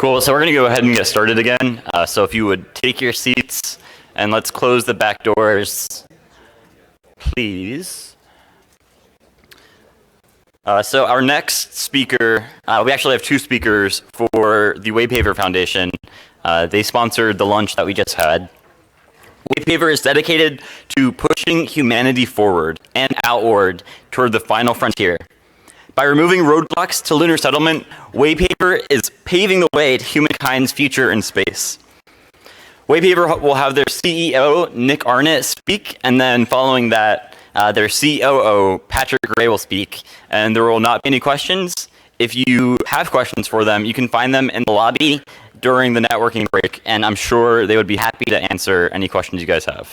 Cool, so we're gonna go ahead and get started again. So if you would take your seats and let's close the back doors, please. So our next speaker, we actually have two speakers for the WayPaver Foundation. They sponsored the lunch that we just had. WayPaver is dedicated to pushing humanity forward and outward toward the final frontier. By removing roadblocks to lunar settlement, WayPaver is paving the way to humankind's future in space. WayPaver will have their CEO, Nick Arnett, speak, and then following that, their COO, Patrick Gray, will speak, and there will not be any questions. If you have questions for them, you can find them in the lobby during the networking break, and I'm sure they would be happy to answer any questions you guys have.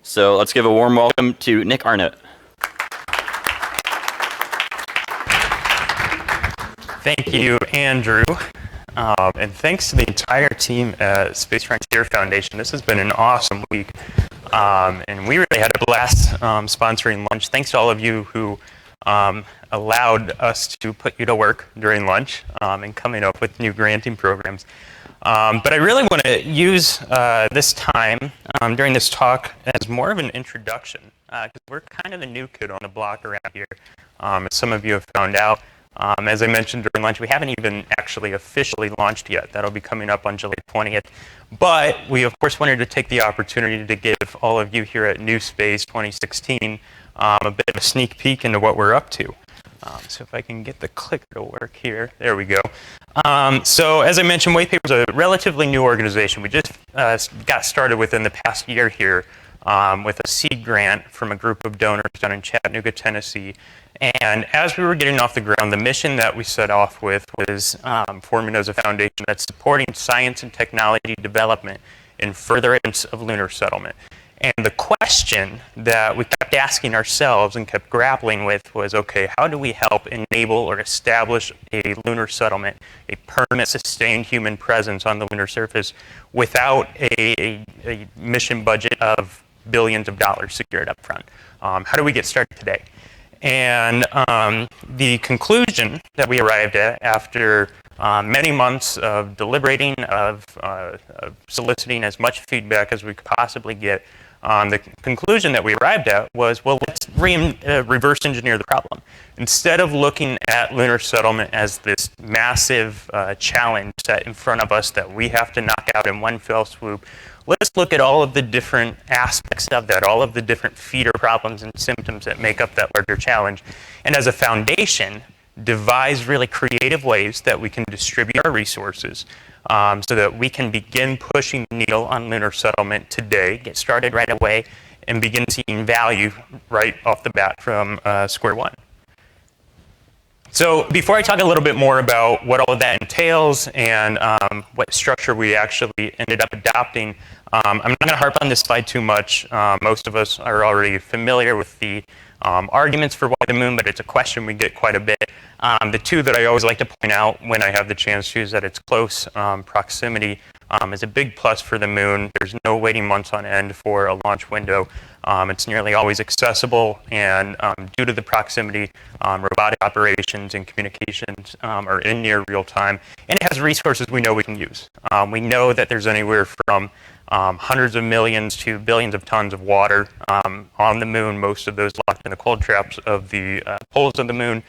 So let's give a warm welcome to Nick Arnett. Thank you, Andrew, and thanks to the entire team at Space Frontier Foundation. This has been an awesome week, and we really had a blast sponsoring lunch. Thanks to all of you who allowed us to put you to work during lunch and coming up with new granting programs. But I really want to use this time during this talk as more of an introduction, because we're kind of the new kid on the block around here, as some of you have found out. As I mentioned during lunch, we haven't even actually officially launched yet. That'll be coming up on July 20th. But we, of course, wanted to take the opportunity to give all of you here at NewSpace 2016 a bit of a sneak peek into what we're up to. So if I can get the clicker to work here. There we go. So as I mentioned, WayPaver is a relatively new organization. We just got started within the past year here with a seed grant from a group of donors down in Chattanooga, Tennessee. And as we were getting off the ground, the mission that we set off with was forming as a foundation that's supporting science and technology development in furtherance of lunar settlement. And the question that we kept asking ourselves and kept grappling with was, okay, how do we help enable or establish a lunar settlement, a permanent, sustained human presence on the lunar surface without a mission budget of billions of dollars secured up front? How do we get started today? And the conclusion that we arrived at after many months of deliberating, of soliciting as much feedback as we could possibly get, the conclusion that we arrived at was, well, let's reverse engineer the problem. Instead of looking at lunar settlement as this massive challenge set in front of us that we have to knock out in one fell swoop, let's look at all of the different aspects of that, all of the different feeder problems and symptoms that make up that larger challenge. And as a foundation, devise really creative ways that we can distribute our resources so that we can begin pushing the needle on lunar settlement today, get started right away, and begin seeing value right off the bat from square one. So before I talk a little bit more about what all of that entails and what structure we actually ended up adopting, I'm not going to harp on this slide too much. Most of us are already familiar with the arguments for why the moon, but it's a question we get quite a bit. The two that I always like to point out when I have the chance to is that its close proximity is a big plus for the moon. There's no waiting months on end for a launch window. It's nearly always accessible, and due to the proximity, robotic operations and communications are in near real time, and it has resources we know we can use. We know that there's anywhere from hundreds of millions to billions of tons of water on the moon, most of those locked in the cold traps of the poles of the moon.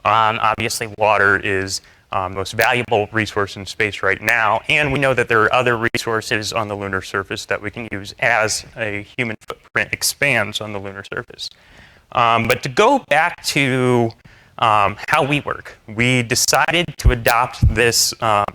Obviously, water is the most valuable resource in space right now, and we know that there are other resources on the lunar surface that we can use as a human footprint expands on the lunar surface. But to go back to how we work, we decided to adopt this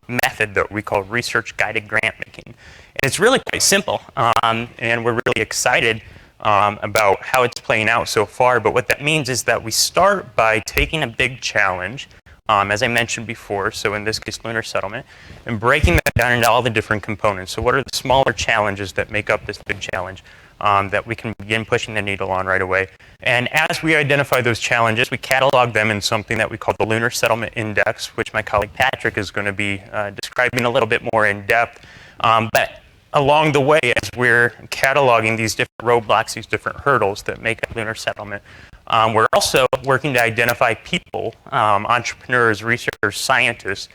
method that we call research-guided grant making. And it's really quite simple, and we're really excited about how it's playing out so far. But what that means is that we start by taking a big challenge, as I mentioned before, so in this case, lunar settlement, and breaking that down into all the different components. So what are the smaller challenges that make up this big challenge that we can begin pushing the needle on right away? And as we identify those challenges, we catalog them in something that we call the Lunar Settlement Index, which my colleague Patrick is going to be describing a little bit more in depth. But along the way, as we're cataloging these different roadblocks, these different hurdles that make up lunar settlement, We're also working to identify people, entrepreneurs, researchers, scientists,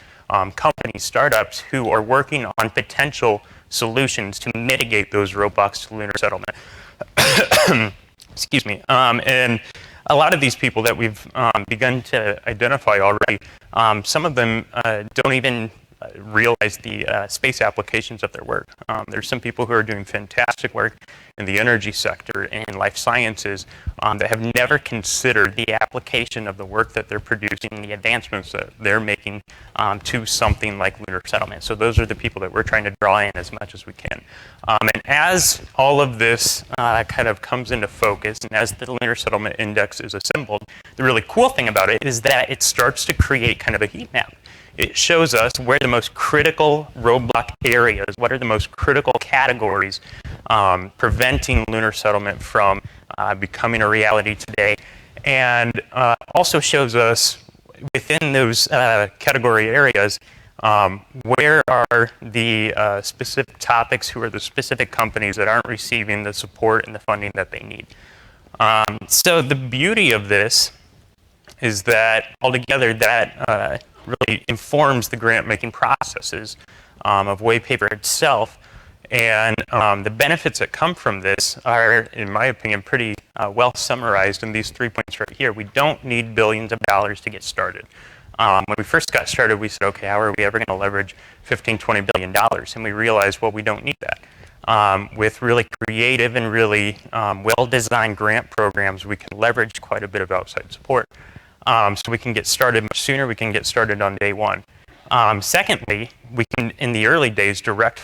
companies, startups who are working on potential solutions to mitigate those roadblocks to lunar settlement. Excuse me. And a lot of these people that we've begun to identify already, some of them don't even realize the space applications of their work. There's some people who are doing fantastic work in the energy sector and life sciences that have never considered the application of the work that they're producing, the advancements that they're making to something like lunar settlement. So those are the people that we're trying to draw in as much as we can. And as all of this kind of comes into focus, and as the Lunar Settlement Index is assembled, the really cool thing about it is that it starts to create kind of a heat map. It shows us where the most critical roadblock areas, what are the most critical categories preventing lunar settlement from becoming a reality today, and also shows us within those category areas where are the specific topics, who are the specific companies that aren't receiving the support and the funding that they need. So the beauty of this is that altogether that really informs the grant-making processes of WayPaver itself. And the benefits that come from this are, in my opinion, pretty well summarized in these 3 points right here. We don't need billions of dollars to get started. When we first got started, we said, okay, how are we ever going to leverage $15, $20 billion? And we realized, well, we don't need that. With really creative and really well-designed grant programs, we can leverage quite a bit of outside support. So we can get started much sooner. We can get started on day one. Secondly, we can, in the early days, direct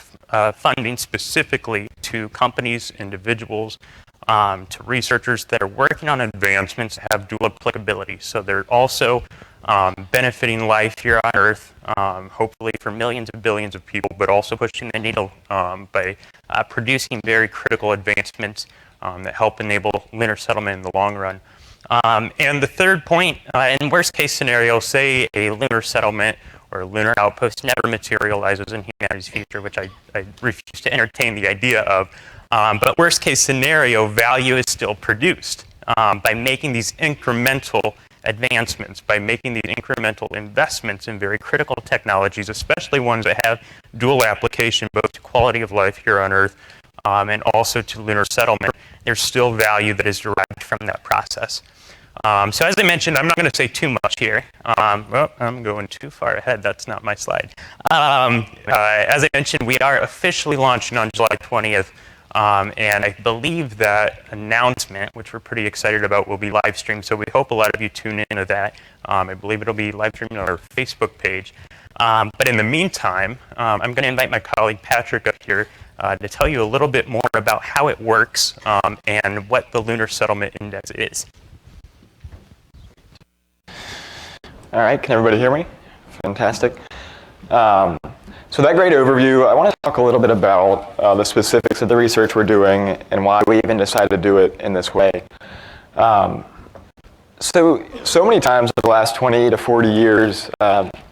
funding specifically to companies, individuals, to researchers that are working on advancements that have dual applicability. So they're also benefiting life here on Earth, hopefully for millions of billions of people, but also pushing the needle by producing very critical advancements that help enable lunar settlement in the long run. And the third point, in worst case scenario, say a lunar settlement or a lunar outpost never materializes in humanity's future, which I refuse to entertain the idea of. But worst case scenario, value is still produced by making these incremental advancements, by making these incremental investments in very critical technologies, especially ones that have dual application, both to quality of life here on Earth and also to lunar settlement. There's still value that is derived from that process. So as I mentioned, I'm not going to say too much here. Well, I'm going too far ahead. That's not my slide. As I mentioned, we are officially launching on July 20th. And I believe that announcement, which we're pretty excited about, will be live streamed. So we hope a lot of you tune into that. I believe it'll be live streamed on our Facebook page. But in the meantime, I'm going to invite my colleague Patrick up here to tell you a little bit more about how it works and what the Lunar Settlement Index is. All right, can everybody hear me? Fantastic. So that great overview, I want to talk a little bit about the specifics of the research we're doing and why we even decided to do it in this way. So many times over the last 20 to 40 years,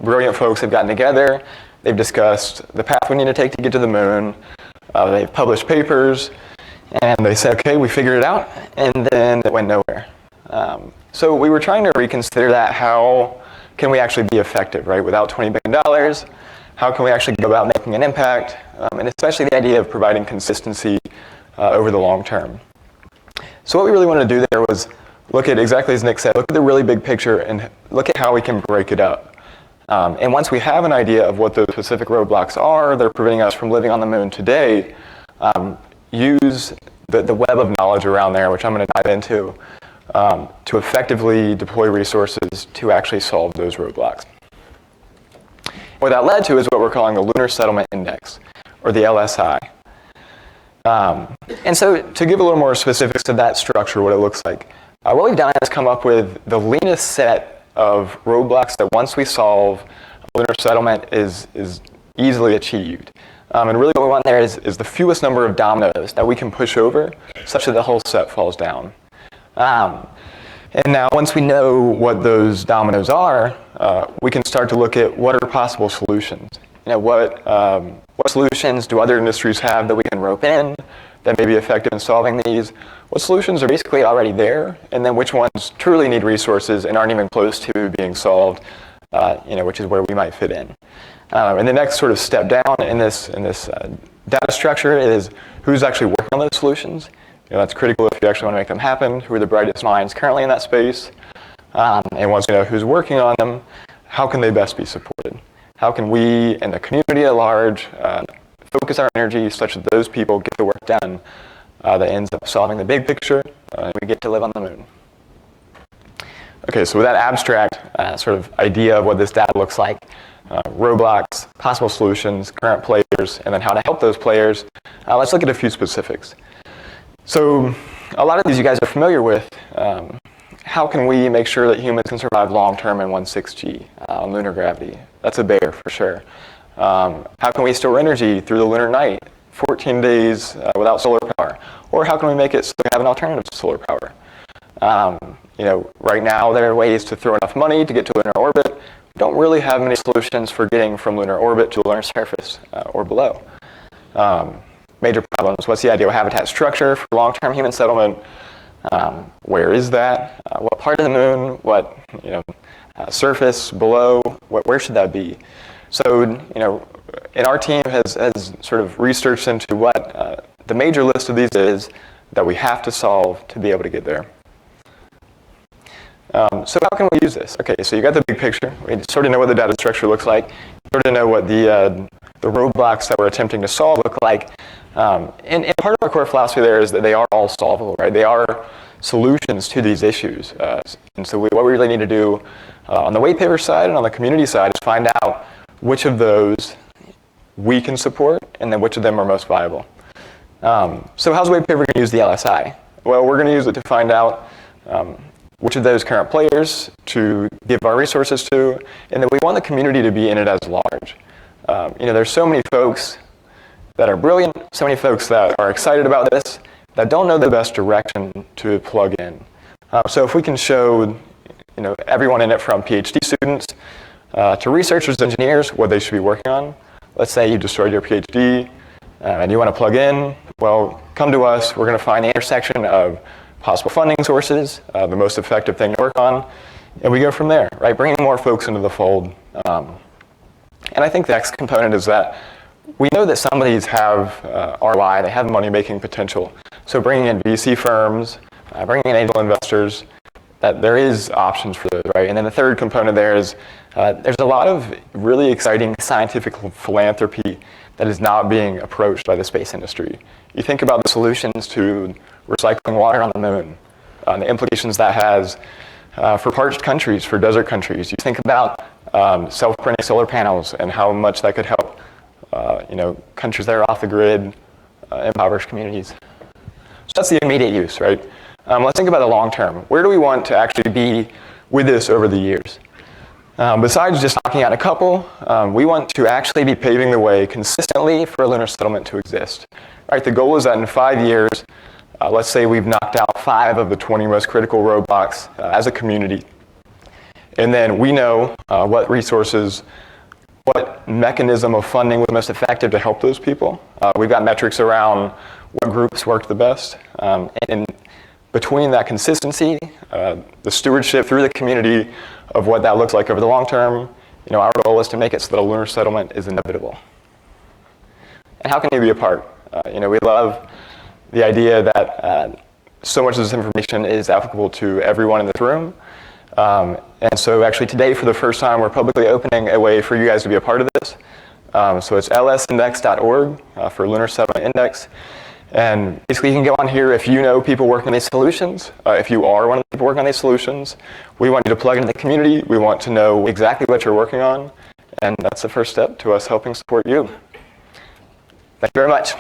brilliant folks have gotten together, they've discussed the path we need to take to get to the moon, they've published papers, and they said, okay, we figured it out, and then it went nowhere. So we were trying to reconsider that. How can we actually be effective, right? Without $20 billion, how can we actually go about making an impact, and especially the idea of providing consistency over the long term. So what we really wanted to do there was look at, exactly as Nick said, look at the really big picture and look at how we can break it up. And once we have an idea of what those specific roadblocks are that are preventing us from living on the moon today, use the web of knowledge around there, which I'm going to dive into, to effectively deploy resources to actually solve those roadblocks. What that led to is what we're calling the Lunar Settlement Index, or the LSI. And so to give a little more specifics to that structure, what it looks like, what we've done is come up with the leanest set of roadblocks that once we solve, lunar settlement is easily achieved. And really what we want there is the fewest number of dominoes that we can push over such that the whole set falls down. And now once we know what those dominoes are, we can start to look at what are possible solutions. You know, what solutions do other industries have that we can rope in that may be effective in solving these, what solutions are basically already there, and then which ones truly need resources and aren't even close to being solved, which is where we might fit in. And the next sort of step down in this data structure is who's actually working on those solutions. That's critical if you actually want to make them happen. Who are the brightest minds currently in that space? And once you know who's working on them, how can they best be supported? How can we and the community at large focus our energy such that those people get the work done that ends up solving the big picture, and we get to live on the moon? Okay, so with that abstract sort of idea of what this data looks like, roadblocks, possible solutions, current players, and then how to help those players, let's look at a few specifics. So a lot of these you guys are familiar with. How can we make sure that humans can survive long-term in 1.6G on lunar gravity? That's a bear for sure. How can we store energy through the lunar night, 14 days without solar power? Or how can we make it so we have an alternative to solar power? Right now there are ways to throw enough money to get to lunar orbit. We don't really have many solutions for getting from lunar orbit to the lunar surface or below. Major problems. What's the ideal habitat structure for long-term human settlement? Where is that? What part of the moon? What surface below? Where should that be? So and our team has sort of researched into what the major list of these is that we have to solve to be able to get there. So how can we use this? Okay, so you got the big picture. We sort of know what the data structure looks like. Sort of know what the roadblocks that we're attempting to solve look like. And part of our core philosophy there is that they are all solvable, right? They are solutions to these issues. And so what we really need to do on the WayPaver side and on the community side is find out which of those we can support and then which of them are most viable. So how's WayPaver going to use the LSI? Well, we're going to use it to find out which of those current players to give our resources to, and then we want the community to be in it as large. There's so many folks that are brilliant, so many folks that are excited about this, that don't know the best direction to plug in. So if we can show everyone in it, from PhD students to researchers, engineers, what they should be working on. Let's say you destroyed your PhD and you want to plug in. Well, come to us. We're going to find the intersection of possible funding sources, the most effective thing to work on, and we go from there, right? Bringing more folks into the fold. And I think the next component is that we know that some of these have ROI, they have money-making potential. So bringing in VC firms, bringing in angel investors, that there is options for those, right? And then the third component there is there's a lot of really exciting scientific philanthropy that is not being approached by the space industry. You think about the solutions to recycling water on the moon, the implications that has for parched countries, for desert countries. You think about self-printing solar panels and how much that could help countries that are off the grid, impoverished communities. So that's the immediate use, right? Let's think about the long term. Where do we want to actually be with this over the years? Besides just knocking out a couple, we want to actually be paving the way consistently for a lunar settlement to exist. Right? The goal is that in 5 years, let's say we've knocked out 5 of the 20 most critical roadblocks as a community. And then we know what resources, what mechanism of funding was most effective to help those people. We've got metrics around what groups worked the best. And between that consistency, the stewardship through the community of what that looks like over the long term, our goal is to make it so that a lunar settlement is inevitable. And how can you be a part? We love the idea that so much of this information is applicable to everyone in this room. And so actually today, for the first time, we're publicly opening a way for you guys to be a part of this. So it's lsindex.org for Lunar Settlement Index. And basically you can go on here if you know people working on these solutions. If you are one of the people working on these solutions, we want you to plug into the community. We want to know exactly what you're working on. And that's the first step to us helping support you. Thank you very much.